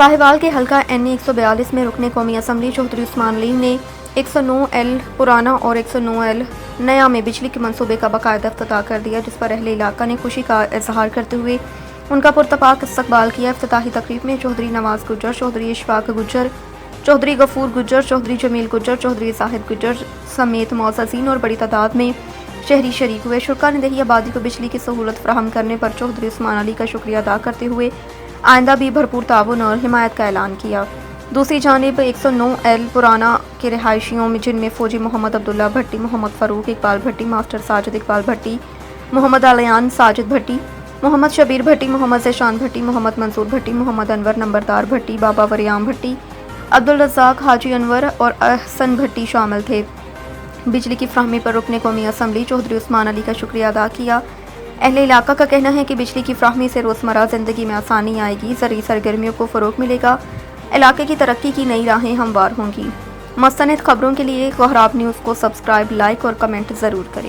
साहिवाल के हल्का NE 142 में रुकने कौमी असम्बली चौधरी उस्मान अली ने 109L पुराना और 109L नया में बिजली के मंसूबे का बाकायदा इफ्तिताह कर दिया, जिस पर अहले इलाका ने खुशी का इजहार करते हुए उनका पुरतपाक इस्तकबाल किया। इफ्तिताही तकरीब में चौधरी नवाज गुज्जर, चौधरी इशफाक गुज्जर, चौधरी गफूर गुज्जर, चौधरी जमील गुज्जर, चौधरी साहिद गुज्जर समेत मौज़ज़ीन और बड़ी तादाद में शहरी शरीक हुए। शुरका ने दही आबादी को बिजली की सहूलत फराहम करने पर चौधरी उस्मान अली का शुक्रिया अदा करते हुए आइंदा भी भरपूर ताउन और हिमायत का ऐलान किया। दूसरी जानिब 109L पुराना के रिहायशियों में जिनमें फौजी मोहम्मद अब्दुल्ला भट्टी, मोहम्मद फ़ारूक इकबाल भट्टी, मास्टर साजिद इकबाल भट्टी, मोहम्मद अलियान साजिद भट्टी, मोहम्मद शबीर भट्टी, मोहम्मद ज़ेशान भट्टी, मोहम्मद मंसूर भट्टी, मोहम्मद अनवर नंबरदार भट्टी, बाबा वरियाम भट्टी, अब्दुल रज़ाक हाजी अनवर और अहसन भट्टी शामिल थे। बिजली की फ्राहमी पर रुकने कौमी असम्बली चौधरी उस्मान अली का शुक्रिया अदा किया। अहले इलाका का कहना है कि बिजली की फ्राहमी से रोज़मर्रा ज़िंदगी में आसानी आएगी, ज़रूरी सरगर्मियों को फ़रोग़ मिलेगा, इलाके की तरक्की की नई राहें हमवार होंगी। मुस्तनिद खबरों के लिए कोहराब न्यूज़ को सब्सक्राइब, लाइक और कमेंट ज़रूर करें।